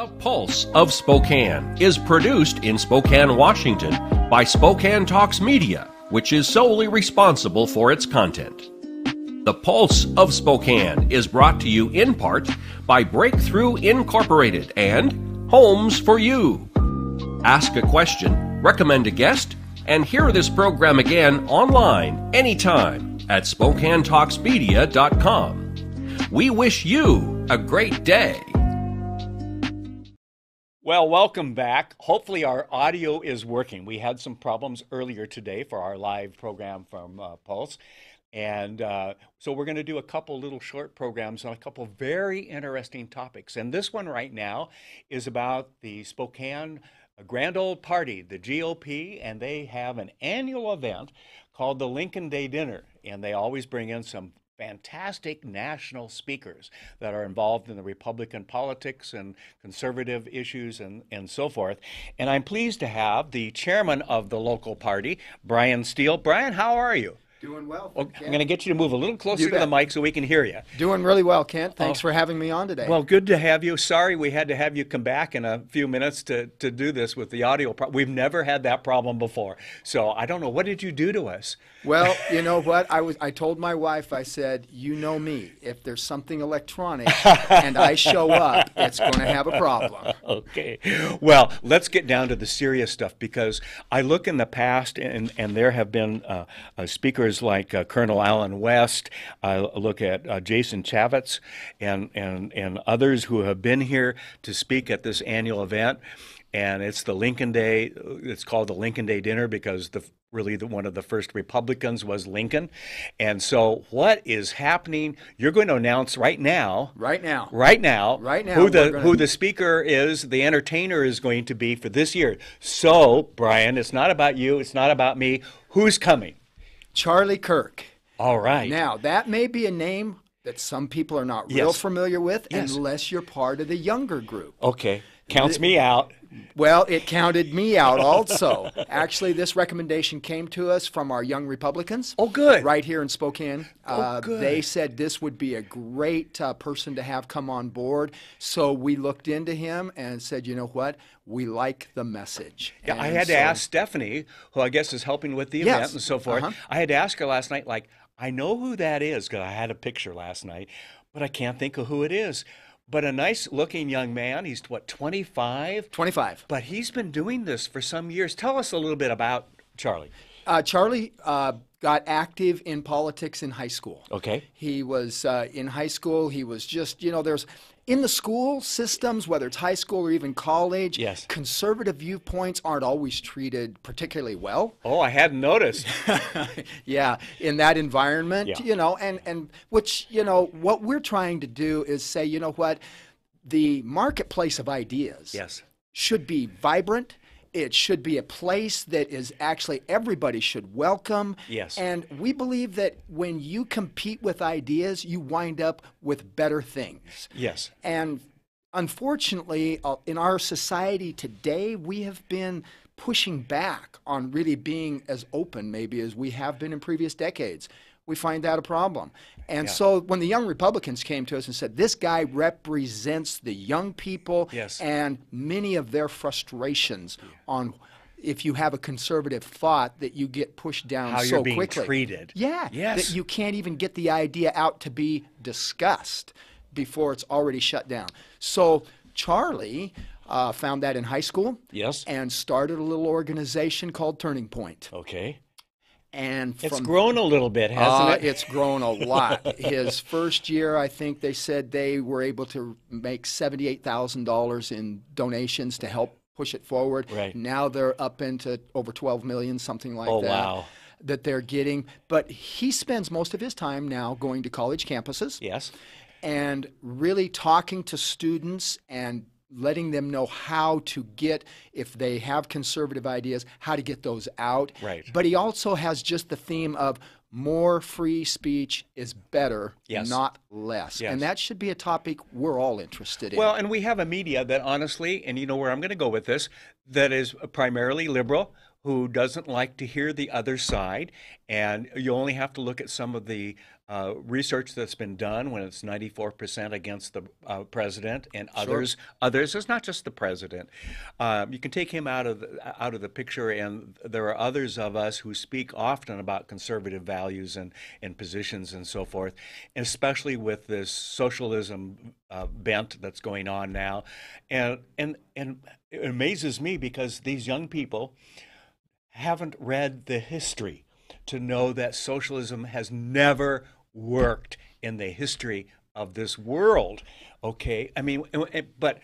The Pulse of Spokane is produced in Spokane, Washington by Spokane Talks Media, which is solely responsible for its content. The Pulse of Spokane is brought to you in part by Breakthrough Incorporated and Homes for You. Ask a question, recommend a guest, and hear this program again online anytime at SpokaneTalksMedia.com. We wish you a great day. Well, welcome back. Hopefully our audio is working. We had some problems earlier today for our live program from Pulse. And so we're going to do a couple little short programs on a couple very interesting topics. And this one right now is about the Spokane Grand Old Party, the GOP, and they have an annual event called the Lincoln Day Dinner. And they always bring in some fantastic national speakers that are involved in the Republican politics and conservative issues and so forth. And I'm pleased to have the chairman of the local party, Brain Steele. Brian, how are you? Doing well. I'm going to get you to move a little closer to the mic so we can hear you. Doing really well, Kent. Thanks for having me on today. Well, good to have you. Sorry we had to have you come back in a few minutes to do this with the audio. We've never had that problem before. So I don't know. What did you do to us? Well, you know what? I told my wife, I said, you know me. If there's something electronic and I show up, it's going to have a problem. Okay. Well, let's get down to the serious stuff, because I look in the past and there have been speakers like Colonel Allen West. I look at Jason Chavez and others who have been here to speak at this annual event. And it's the Lincoln Day. It's called the Lincoln Day Dinner because one of the first Republicans was Lincoln. And so what is happening? You're going to announce right now who the speaker is, the entertainer is going to be for this year. So, Brian, it's not about you. It's not about me. Who's coming? Charlie Kirk. All right. Now, that may be a name that some people are not real familiar with unless you're part of the younger group. Okay. Counts me out. Well, it counted me out also. Actually, this recommendation came to us from our Young Republicans. Oh, good. Right here in Spokane. Good. They said this would be a great person to have come on board. So we looked into him and said, you know what? We like the message. Yeah, I had to ask Stephanie, who I guess is helping with the event and so forth. I had to ask her last night, I know who that is because I had a picture last night, but I can't think of who it is. But a nice-looking young man. He's, what, 25? 25. But he's been doing this for some years. Tell us a little bit about Charlie. Charlie got active in politics in high school. Okay. He was in high school. He was just, there's in the school systems, whether it's high school or even college, conservative viewpoints aren't always treated particularly well. Oh, I hadn't noticed. Yeah, in that environment, and which, what we're trying to do is say, you know what, the marketplace of ideas should be vibrant. It should be a place that is actually everybody should welcome. Yes. And we believe that when you compete with ideas, you wind up with better things. Yes. And unfortunately, in our society today, we have been pushing back on really being as open maybe as we have been in previous decades. We find that a problem. And so when the Young Republicans came to us and said, this guy represents the young people and many of their frustrations on if you have a conservative thought that you get pushed down how so you're being quickly. Treated. Yeah. Yes. That you can't even get the idea out to be discussed before it's already shut down. So Charlie found that in high school. Yes. And started a little organization called Turning Point. Okay. And it's grown a little bit, hasn't it? It's grown a lot. His first year, I think they said they were able to make $78,000 in donations to help push it forward. Right. Now they're up into over 12 million, something like that. Oh, wow. That they're getting. But he spends most of his time now going to college campuses. Yes. And really talking to students and letting them know how to get, if they have conservative ideas, how to get those out. Right. But he also has just the theme of more free speech is better, not less. And that should be a topic we're all interested in. Well, and we have a media that honestly, and you know where I'm going to go with this, that is primarily liberal, who doesn't like to hear the other side. And you only have to look at some of the research that's been done when it's 94% against the president and others. Others, it's not just the president. You can take him out of the picture, and there are others of us who speak often about conservative values and positions and so forth, and especially with this socialism bent that's going on now. And it amazes me because these young people haven't read the history to know that socialism has never worked in the history of this world. Okay, I mean, but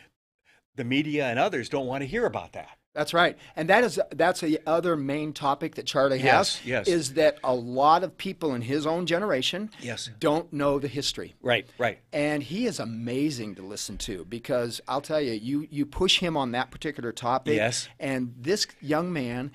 the media and others don't want to hear about that. That's right. And that's the other main topic that Charlie has, yes. is that a lot of people in his own generation Yes. don't know the history. Right. And he is amazing to listen to because I'll tell you, you push him on that particular topic, Yes. and this young man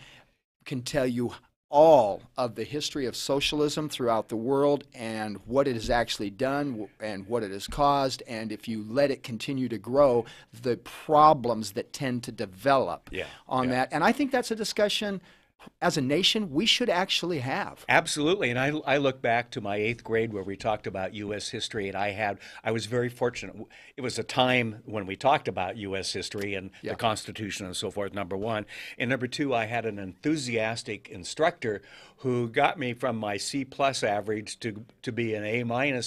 can tell you all of the history of socialism throughout the world and what it has actually done and what it has caused, and if you let it continue to grow, the problems that tend to develop on that. And I think that's a discussion as a nation we should actually have. Absolutely. And I look back to my 8th grade where we talked about U.S. history, and I was very fortunate. It was a time when we talked about U.S. history and the Constitution and so forth, number one. And number two, I had an enthusiastic instructor who got me from my C+ average to be an A-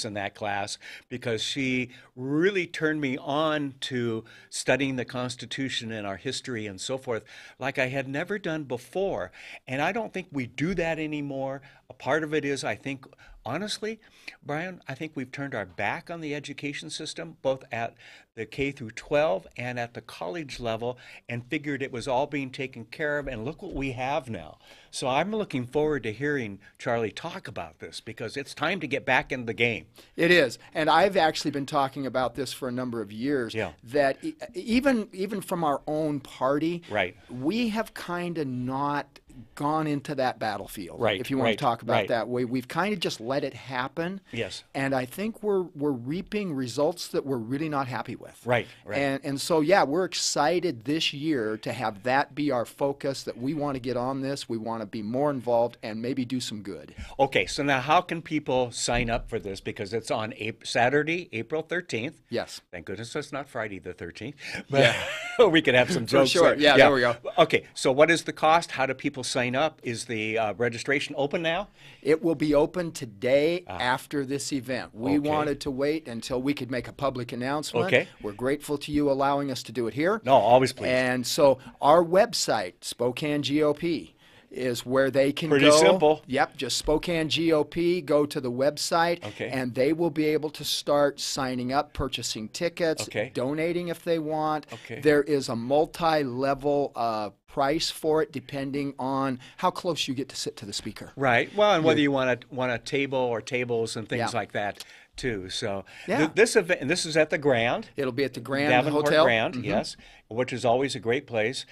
in that class because she really turned me on to studying the Constitution and our history and so forth like I had never done before. And I don't think we do that anymore. A part of it is, I think, honestly, Brian, I think we've turned our back on the education system, both at the K through 12 and at the college level, and figured it was all being taken care of, and look what we have now. So I'm looking forward to hearing Charlie talk about this because it's time to get back in the game. It is. And I've actually been talking about this for a number of years, that even from our own party, we have kind of not gone into that battlefield, if you want to talk about that way. We've kind of just let it happen. Yes. And I think we're reaping results that we're really not happy with. Right. And so, yeah, we're excited this year to have that be our focus, that we want to get on this, we want to be more involved and maybe do some good. Okay, so now how can people sign up for this? Because it's on Saturday, April 13th. Yes. Thank goodness it's not Friday the 13th. But we could have some jokes. For sure. Yeah, there we go. Okay, so what is the cost? How do people sign up? Is the registration open now? It will be open today after this event. We wanted to wait until we could make a public announcement. Okay. We're grateful to you allowing us to do it here. No, always pleased. And so our website, Spokane GOP, is where they can go. Pretty simple. Yep, just Spokane GOP, go to the website, and they will be able to start signing up, purchasing tickets, donating if they want. There is a multi-level price for it depending on how close you get to sit to the speaker. Right. Well, and whether you want a table or tables and things like that too. So this event, and this is at the Grand. It'll be at the Grand Davenport Hotel. Grand, yes, which is always a great place.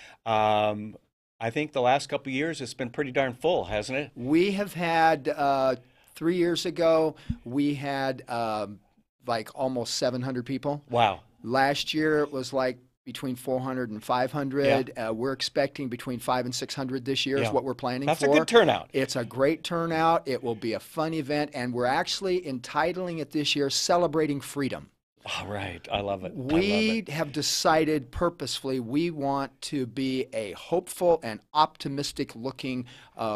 I think the last couple of years it's been pretty darn full, hasn't it? We have had 3 years ago, we had like almost 700 people. Wow. Last year it was like between 400 and 500. We're expecting between 500 and 600 this year is what we're planning for. That's a good turnout. It's a great turnout. It will be a fun event, and we're actually entitling it this year Celebrating Freedom. All right. I love it. We have decided purposefully we want to be a hopeful and optimistic-looking,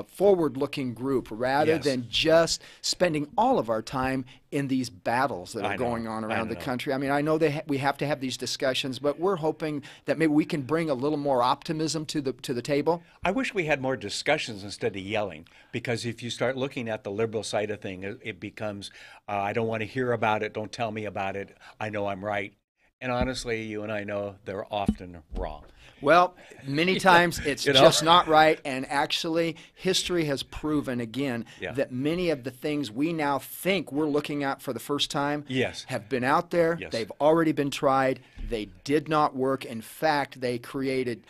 forward-looking group rather than just spending all of our time in these battles that are going on around the country. I mean, I know we have to have these discussions, but we're hoping that maybe we can bring a little more optimism to the table. I wish we had more discussions instead of yelling, because if you start looking at the liberal side of things, it becomes, I don't want to hear about it, don't tell me about it, I know I'm right. And honestly, you and I know they're often wrong. Well, many times it's just not right, and actually history has proven again that many of the things we now think we're looking at for the first time have been out there. They've already been tried. They did not work. In fact, they created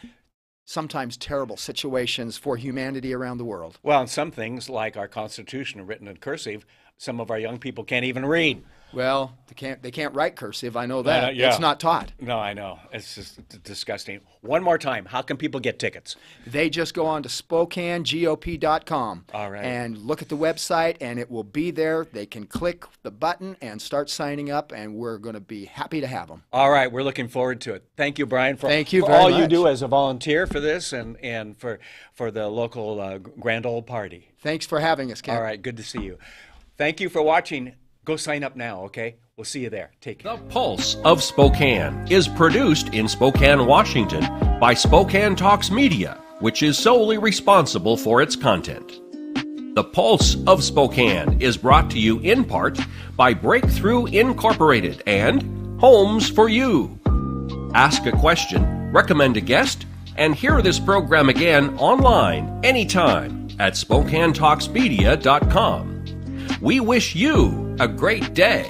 sometimes terrible situations for humanity around the world. Well, and some things like our Constitution written in cursive some of our young people can't even read. Well, they can't write cursive. I know that. Yeah. It's not taught. No, I know. It's just disgusting. One more time, how can people get tickets? They just go on to SpokaneGOP.com. All right. And look at the website, and it will be there. They can click the button and start signing up, and we're going to be happy to have them. All right, we're looking forward to it. Thank you, Brian, for Thank you for very all you much. do as a volunteer for this and for the local grand old party. Thanks for having us, Ken. All right, good to see you. Thank you for watching. Go sign up now, okay? We'll see you there. Take care. The Pulse of Spokane is produced in Spokane, Washington by Spokane Talks Media, which is solely responsible for its content. The Pulse of Spokane is brought to you in part by Breakthrough Incorporated and Homes for You. Ask a question, recommend a guest, and hear this program again online anytime at SpokaneTalksMedia.com. We wish you a great day.